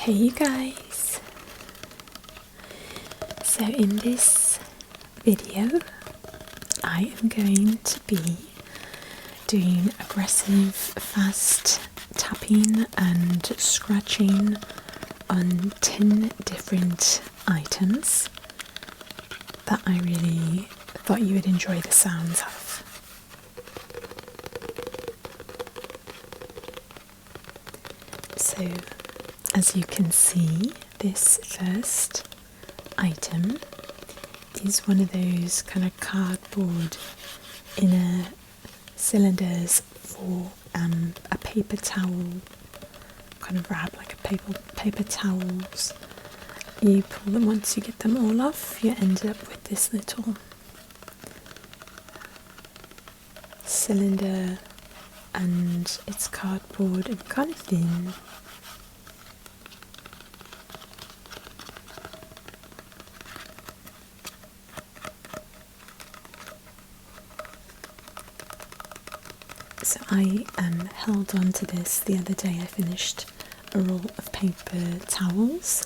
Hey you guys! So in this video I am going to be doing aggressive fast tapping and scratching on 10 different items that I really thought you would enjoy the sounds of. So as you can see, this first item is one of those kind of cardboard inner cylinders for a paper towel kind of wrap, like a paper towels. You pull them, once you get them all off, you end up with this little cylinder, and it's cardboard and kind of thin. So I held on to this the other day. I finished a roll of paper towels,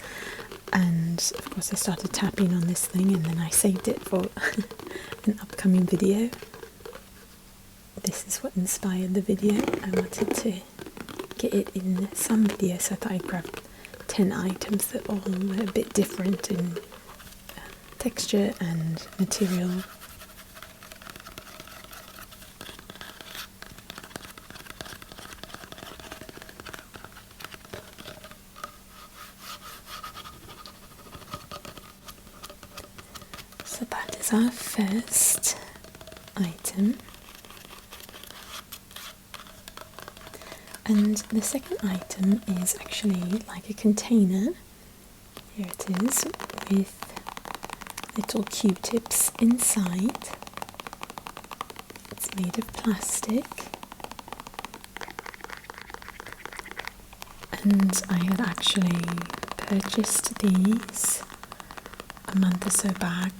and of course I started tapping on this thing, and then I saved it for an upcoming video. This is what inspired the video. I wanted to get it in some video, so I thought I'd grab 10 items that all were a bit different in texture and material. So that is our first item. And the second item is actually like a container. Here it is, with little Q-tips inside. It's made of plastic. And I had actually purchased these a month or so back,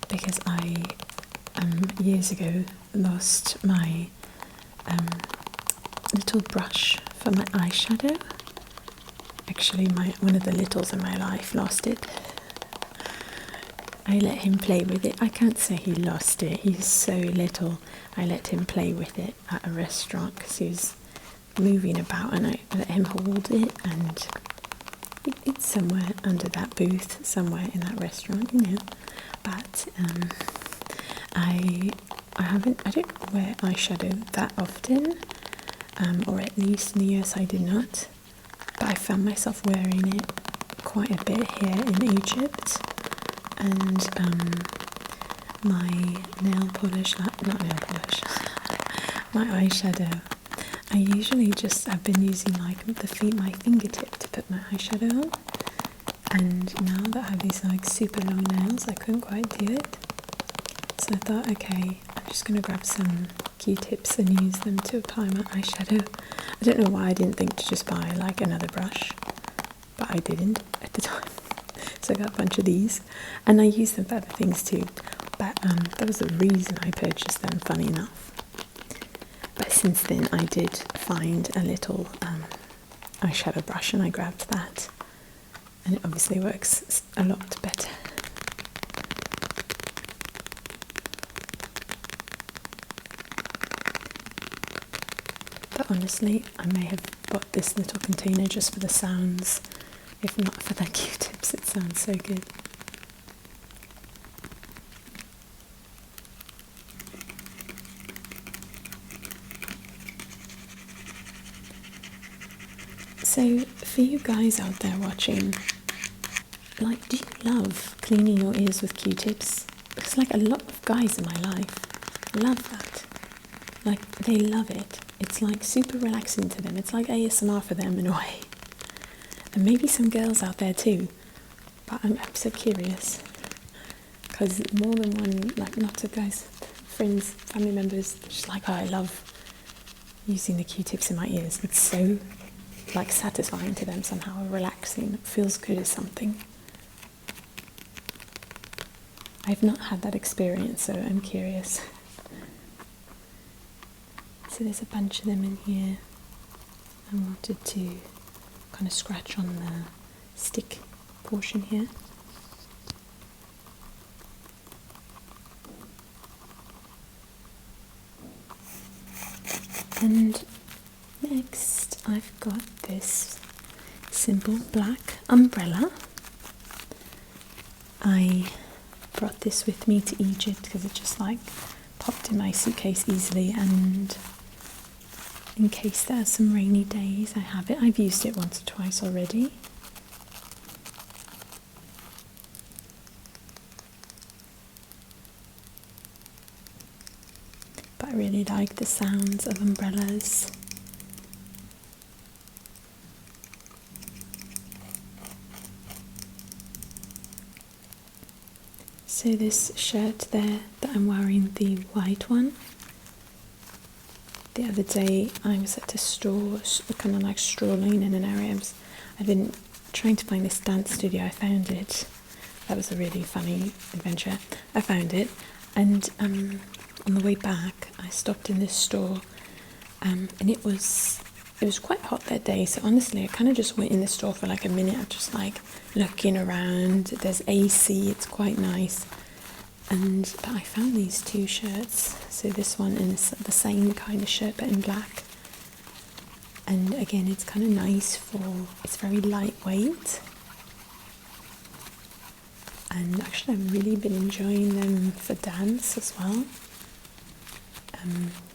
because I years ago lost my little brush for my eyeshadow. Actually, one of the littles in my life lost it. I let him play with it. I can't say he lost it, he's so little. I let him play with it at a restaurant because he was moving about, and I let him hold it, and it's somewhere under that booth, somewhere in that restaurant, you know. But I don't wear eyeshadow that often, or at least in the US I did not, but I found myself wearing it quite a bit here in Egypt. And my nail polish, not nail polish, my eyeshadow, I usually I've been using like my fingertip to put my eyeshadow on, and now that I have these like super long nails, I couldn't quite do it. So I thought, okay, I'm just going to grab some Q-tips and use them to apply my eyeshadow. I don't know why I didn't think to just buy like another brush, but I didn't at the time. So I got a bunch of these, and I use them for other things too, but that was the reason I purchased them, funny enough. But since then I did find a little eyeshadow brush, and I grabbed that, and it obviously works a lot better. But honestly, I may have bought this little container just for the sounds. If not for the Q-tips, it sounds so good. So, for you guys out there watching, like, do you love cleaning your ears with Q-tips? Because like a lot of guys in my life love that. Like, they love it. It's like super relaxing to them. It's like ASMR for them in a way. And maybe some girls out there too. But I'm so curious. Because more than one, like lots of guys, friends, family members, just like, oh, I love using the Q-tips in my ears. It's so like satisfying to them somehow, relaxing. It feels good as something. I've not had that experience, so I'm curious. So there's a bunch of them in here. I wanted to kind of scratch on the stick portion here. And next I've got this simple black umbrella. I brought this with me to Egypt because it just like popped in my suitcase easily, and in case there are some rainy days I have it. I've used it once or twice already. But I really like the sounds of umbrellas. So this shirt there that I'm wearing, the white one, the other day I was at a store, kind of like strolling in an area. I've been trying to find this dance studio. I found it. That was a really funny adventure. I found it, and on the way back I stopped in this store, and it was quite hot that day, so honestly I kind of just went in the store for like a minute. I'm just like looking around. There's AC, it's quite nice, but I found these two shirts. So this one is the same kind of shirt but in black, and again it's kind of nice it's very lightweight, and actually I've really been enjoying them for dance as well.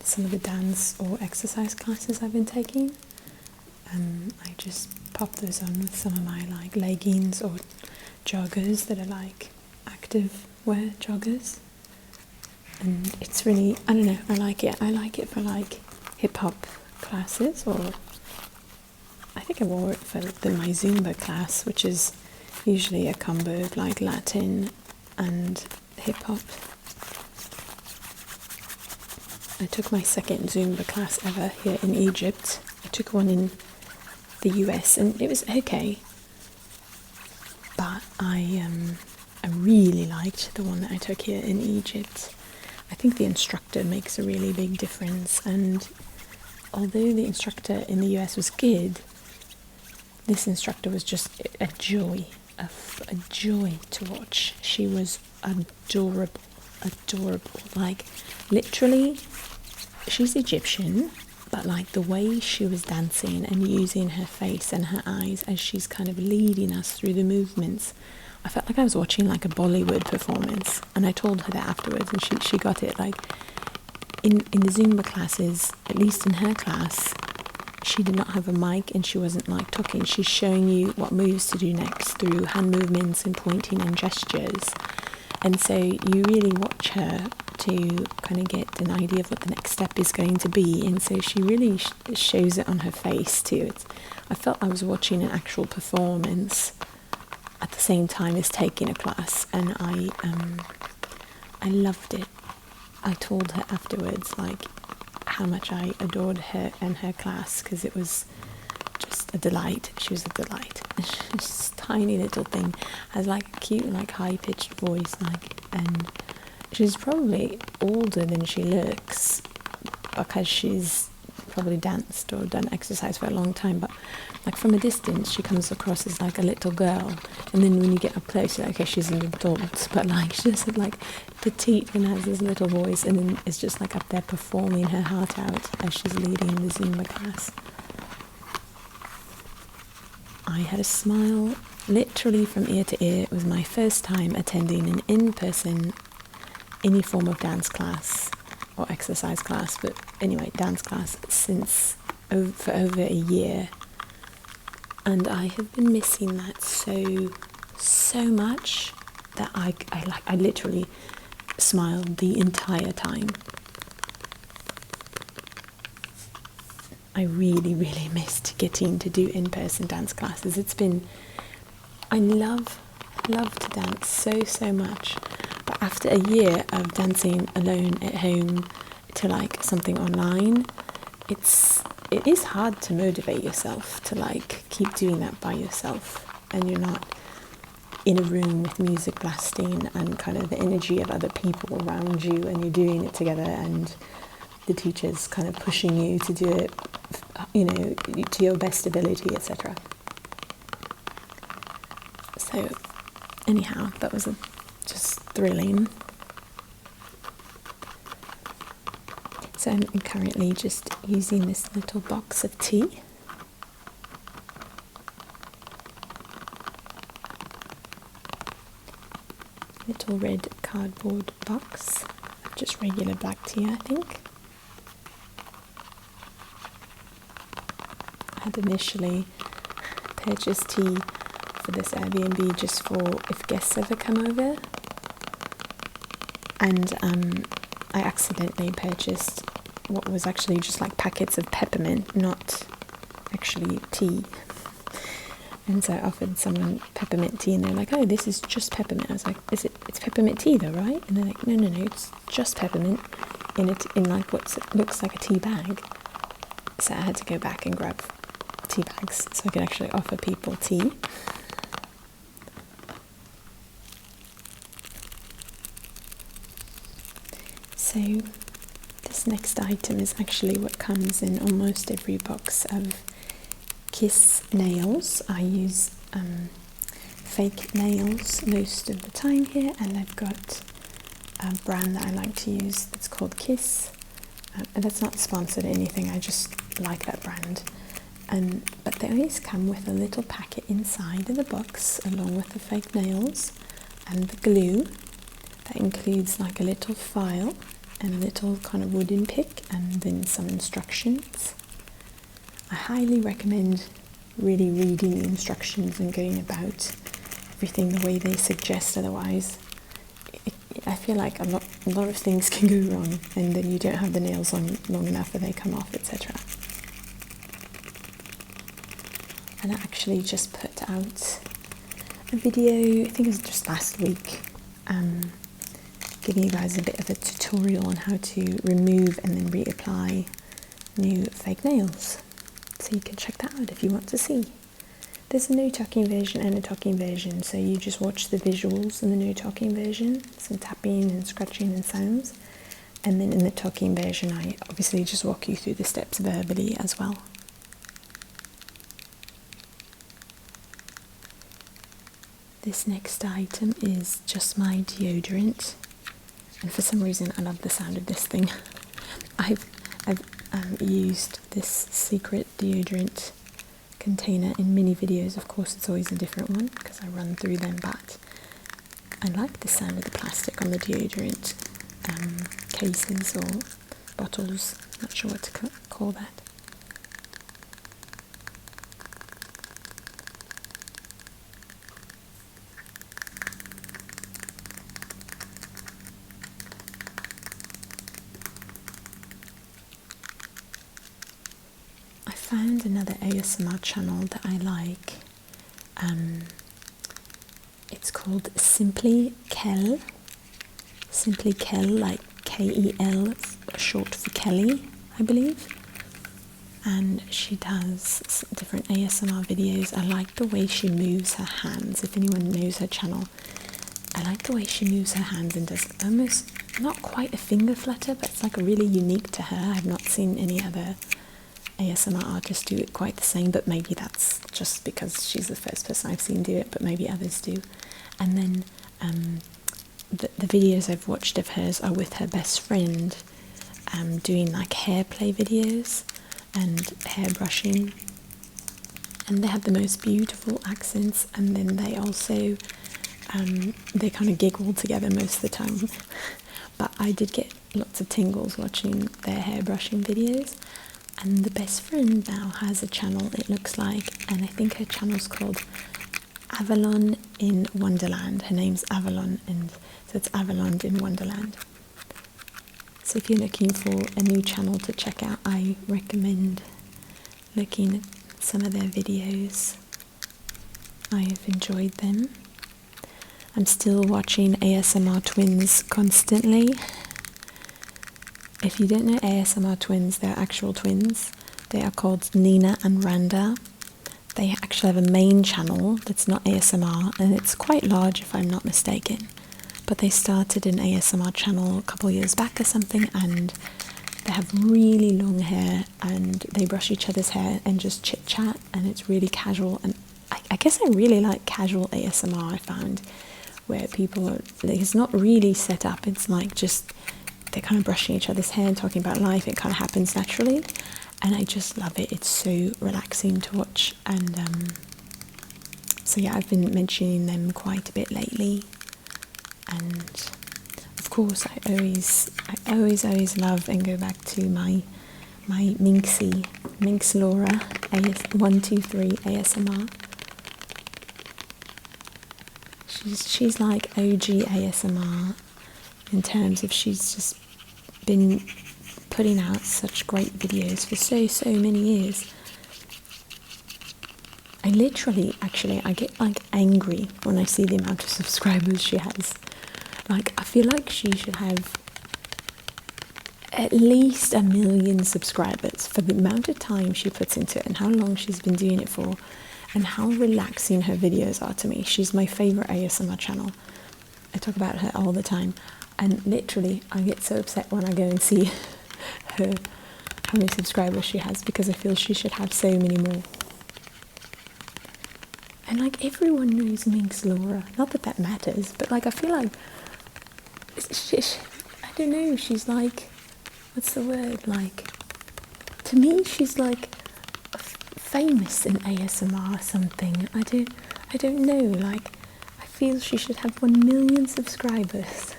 Some of the dance or exercise classes I've been taking, I just pop those on with some of my like leggings or joggers that are like active wear joggers, and it's really, I don't know, I like it for like hip hop classes, or I think I wore it for my Zumba class, which is usually a combo of like Latin and hip hop. I took my second Zumba class ever here in Egypt. I took one in the US and it was okay, but I really liked the one that I took here in Egypt. I think the instructor makes a really big difference, and although the instructor in the US was good, this instructor was just a joy to watch. She was adorable, like literally. She's Egyptian, but like the way she was dancing and using her face and her eyes as she's kind of leading us through the movements, I felt like I was watching like a Bollywood performance. And I told her that afterwards, and she got it. Like in the Zumba classes, at least in her class, she did not have a mic and she wasn't like talking. She's showing you what moves to do next through hand movements and pointing and gestures. And so you really watch her to kind of get an idea of what the next step is going to be, and so she really shows it on her face too. I felt I was watching an actual performance at the same time as taking a class, and I loved it. I told her afterwards like how much I adored her and her class, because it was just a delight. She was a delight. This tiny little thing has like a cute like high-pitched voice, and she's probably older than she looks because she's probably danced or done exercise for a long time, but like from a distance she comes across as like a little girl, and then when you get up close you're like, okay, she's an adult, but like she's just like petite and has this little voice, and then is just like up there performing her heart out as she's leading the Zumba class. I had a smile literally from ear to ear. It was my first time attending an in-person any form of dance class or exercise class, but anyway, dance class for over a year, and I have been missing that so much that I literally smiled the entire time. I really missed getting to do in-person dance classes. I love to dance so much. But after a year of dancing alone at home to like something online, it is hard to motivate yourself to like keep doing that by yourself, and you're not in a room with music blasting and kind of the energy of other people around you, and you're doing it together, and the teacher's kind of pushing you to do it, you know, to your best ability, etc. So anyhow, that was just thrilling. So I'm currently just using this little box of tea. Little red cardboard box of just regular black tea, I think. I had initially purchased tea for this Airbnb just for if guests ever come over, and I accidentally purchased what was actually just like packets of peppermint, not actually tea. And so I offered someone peppermint tea, and they're like, "Oh, this is just peppermint." I was like, it's peppermint tea though, right?" And they're like, no, it's just peppermint in like what looks like a tea bag. So I had to go back and grab tea bags so I could actually offer people tea. So this next item is actually what comes in almost every box of Kiss nails. I use fake nails most of the time here, and I've got a brand that I like to use that's called Kiss, and that's not sponsored or anything, I just like that brand. But they always come with a little packet inside of the box along with the fake nails and the glue. That includes like a little file and a little kind of wooden pick, and then some instructions. I highly recommend really reading the instructions and going about everything the way they suggest, otherwise I feel like a lot of things can go wrong, and then you don't have the nails on long enough or they come off, etc. And I actually just put out a video, I think it was just last week, giving you guys a bit of a tutorial on how to remove and then reapply new fake nails. So you can check that out if you want to see. There's a no talking version and a talking version, so you just watch the visuals in the no talking version, some tapping and scratching and sounds, and then in the talking version I obviously just walk you through the steps verbally as well. This next item is just my deodorant, and for some reason I love the sound of this thing. I've used this secret deodorant container in many videos. Of course it's always a different one because I run through them, but I like the sound of the plastic on the deodorant cases or bottles, not sure what to call that. I found another ASMR channel that I like. It's called Simply Kel. Simply Kel, like Kel, short for Kelly, I believe. And she does different ASMR videos. I like the way she moves her hands. If anyone knows her channel, I like the way she moves her hands and does almost not quite a finger flutter, but it's like really unique to her. I've not seen any other ASMR artists do it quite the same, but maybe that's just because she's the first person I've seen do it, but maybe others do. And then the videos I've watched of hers are with her best friend, doing like hair play videos and hair brushing, and they have the most beautiful accents, and then they also they kind of giggle together most of the time. But I did get lots of tingles watching their hair brushing videos. And the best friend now has a channel, it looks like, and I think her channel's called Avalon in Wonderland. Her name's Avalon, and so it's Avalon in Wonderland. So if you're looking for a new channel to check out, I recommend looking at some of their videos. I have enjoyed them. I'm still watching ASMR Twins constantly. If you don't know ASMR Twins, they're actual twins. They are called Nina and Randa. They actually have a main channel that's not ASMR, and it's quite large if I'm not mistaken. But they started an ASMR channel a couple years back or something, and they have really long hair, and they brush each other's hair and just chit chat, and it's really casual, and I guess I really like casual ASMR. I found where people are, like, it's not really set up. It's like just they're kind of brushing each other's hair and talking about life. It kind of happens naturally, and I just love it. It's so relaxing to watch, and so yeah, I've been mentioning them quite a bit lately. And of course, I always love and go back to my Minx Laura AS123 ASMR. She's like OG ASMR in terms of she's just been putting out such great videos for so many years. I literally, actually, I get like angry when I see the amount of subscribers she has. Like, I feel like she should have at least 1 million subscribers for the amount of time she puts into it and how long she's been doing it for and how relaxing her videos are to me. She's my favourite ASMR channel. I talk about her all the time, and literally I get so upset when I go and see her, how many subscribers she has, because I feel she should have so many more. And like, everyone knows Minx Laura, not that that matters, but like, I feel like I don't know, she's like, what's the word, like, to me she's like famous in ASMR or something. I don't know, like, I feel she should have 1 million subscribers.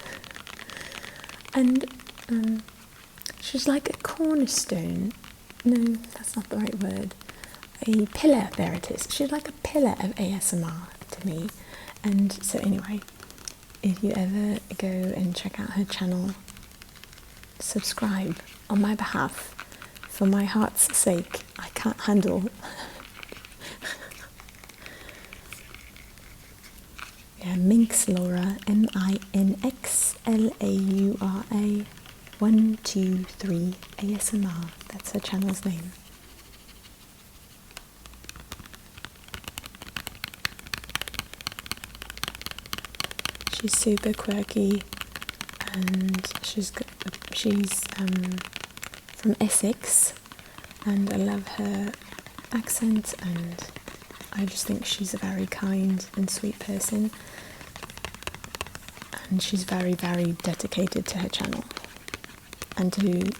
And she's like a cornerstone, no, that's not the right word, a pillar, there it is. She's like a pillar of ASMR to me. And so anyway, if you ever go and check out her channel, subscribe on my behalf. For my heart's sake, I can't handle. Yeah, Minx Laura, MINXLAURA 123 ASMR. That's her channel's name. She's super quirky, and she's from Essex, and I love her accent, and I just think she's a very kind and sweet person, and she's very dedicated to her channel and to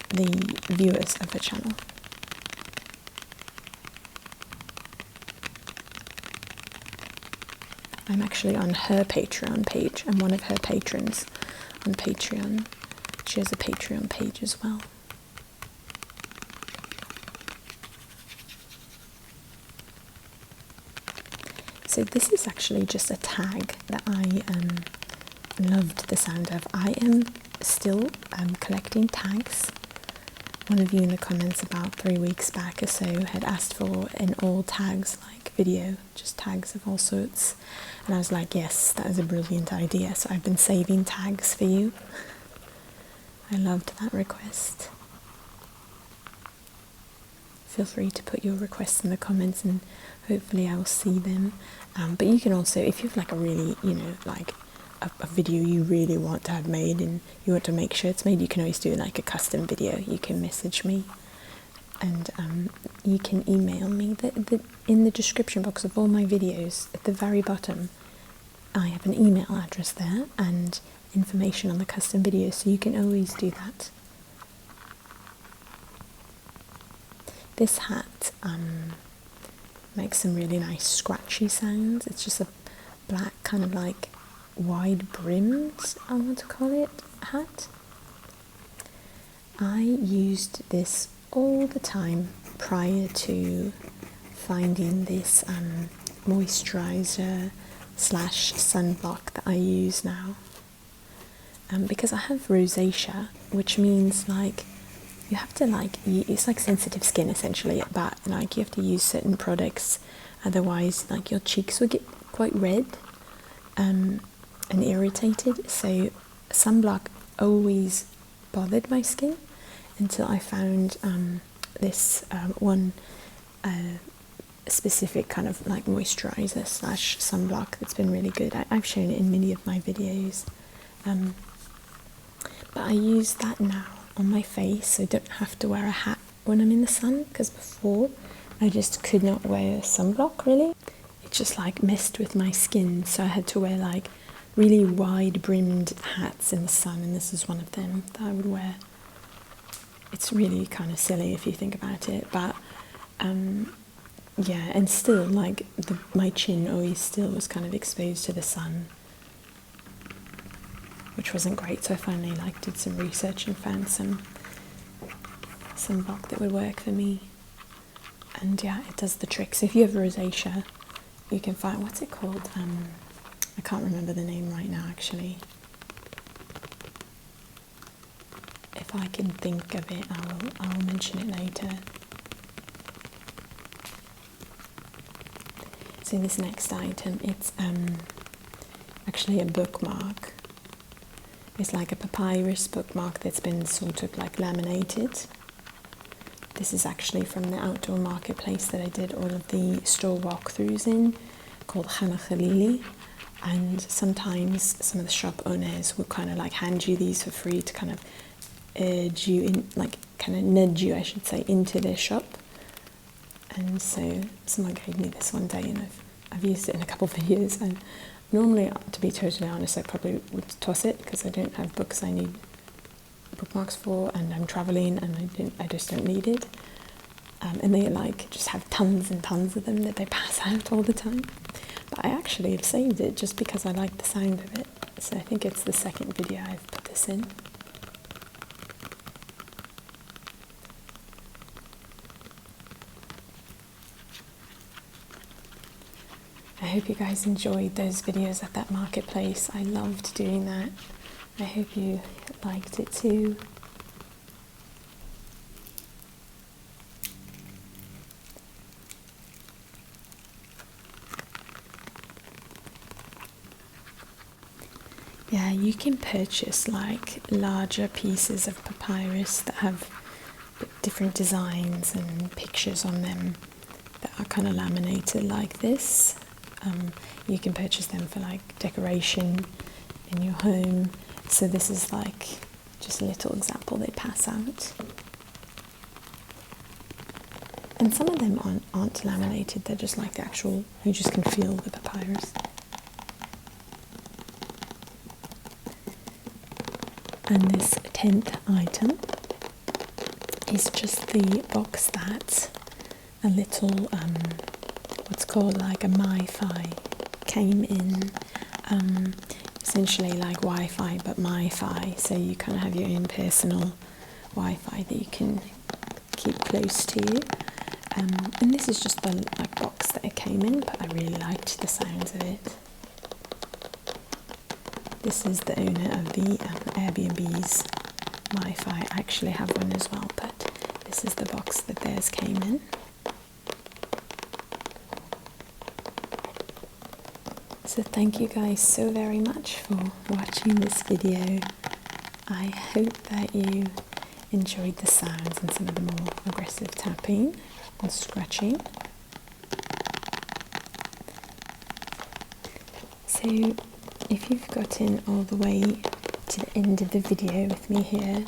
the viewers of her channel. I'm actually on her Patreon page. I'm one of her patrons on Patreon. She has a Patreon page as well. So this is actually just a tag that I loved the sound of. I am still collecting tags. One of you in the comments about 3 weeks back or so had asked for an all tags like video, just tags of all sorts, and I was like, yes, that is a brilliant idea. So I've been saving tags for you. I loved that request. Feel free to put your requests in the comments and hopefully I'll see them. But you can also, if you have like a really, like a video you really want to have made and you want to make sure it's made, you can always do like a custom video. You can message me, and you can email me. In the description box of all my videos at the very bottom, I have an email address there and information on the custom videos, so you can always do that. This hat makes some really nice scratchy sounds. It's just a black kind of like wide brimmed, I want to call it, hat. I used this all the time prior to finding this moisturizer / sunblock that I use now, because I have rosacea, which means like you have to it's like sensitive skin essentially, but like you have to use certain products, otherwise like your cheeks will get quite red and irritated. So sunblock always bothered my skin until I found this one specific kind of like moisturizer / sunblock that's been really good. I've shown it in many of my videos, but I use that now on my face so I don't have to wear a hat when I'm in the sun, because before I just could not wear sunblock really. It just like messed with my skin, so I had to wear like really wide brimmed hats in the sun, and this is one of them that I would wear. It's really kind of silly if you think about it, but yeah, and still like my chin always still was kind of exposed to the sun, which wasn't great. So I finally like did some research and found some sunblock that would work for me, and yeah, it does the trick. So if you have rosacea, you can find, what's it called, I can't remember the name right now actually. If I can think of it, I'll mention it later. So this next item, it's actually a bookmark. It's like a papyrus bookmark that's been sort of like laminated. This is actually from the outdoor marketplace that I did all of the store walkthroughs in, called Khalili. And sometimes some of the shop owners will kind of like hand you these for free to kind of urge you in, like kind of nudge you, I should say, into their shop. And so someone gave me this one day, and I've used it in a couple of videos. And normally, to be totally honest, I probably would toss it because I don't have books I need bookmarks for, and I'm traveling, and I just don't need it. And they like just have tons and tons of them that they pass out all the time. But I actually have saved it just because I like the sound of it. So I think it's the second video I've put this in. I hope you guys enjoyed those videos at that marketplace. I loved doing that. I hope you liked it too. Yeah, you can purchase like larger pieces of papyrus that have different designs and pictures on them that are kind of laminated like this. You can purchase them for like decoration in your home. So this is like just a little example they pass out. And some of them aren't laminated, they're just like the actual, you just can feel the papyrus. And this 10th item is just the box that a little, what's called like a Mifi came in. Essentially like Wi-Fi, but Mifi, so you kind of have your own personal Wi-Fi that you can keep close to you. And this is just the like box that it came in, but I really liked the sounds of it. This is the owner of the Airbnb's Wi-Fi. I actually have one as well, but this is the box that theirs came in. So thank you guys so very much for watching this video. I hope that you enjoyed the sounds and some of the more aggressive tapping and scratching. So if you've gotten all the way to the end of the video with me here,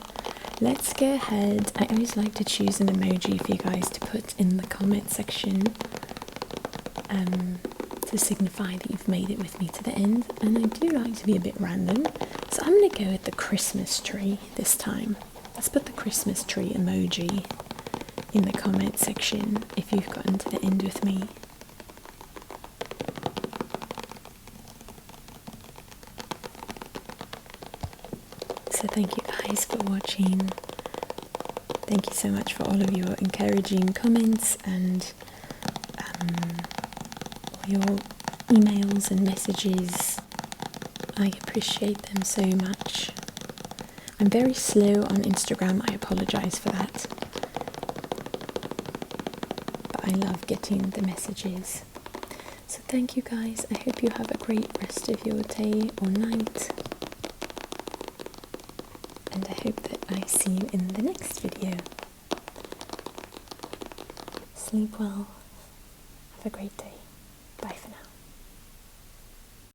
let's go ahead. I always like to choose an emoji for you guys to put in the comment section to signify that you've made it with me to the end. And I do like to be a bit random, so I'm going to go with the Christmas tree this time. Let's put the Christmas tree emoji in the comment section if you've gotten to the end with me. So thank you guys for watching. Thank you so much for all of your encouraging comments and your emails and messages. I appreciate them so much. I'm very slow on Instagram, I apologise for that. But I love getting the messages. So thank you guys. I hope you have a great rest of your day or night. And I hope that I see you in the next video. Sleep well. Have a great day.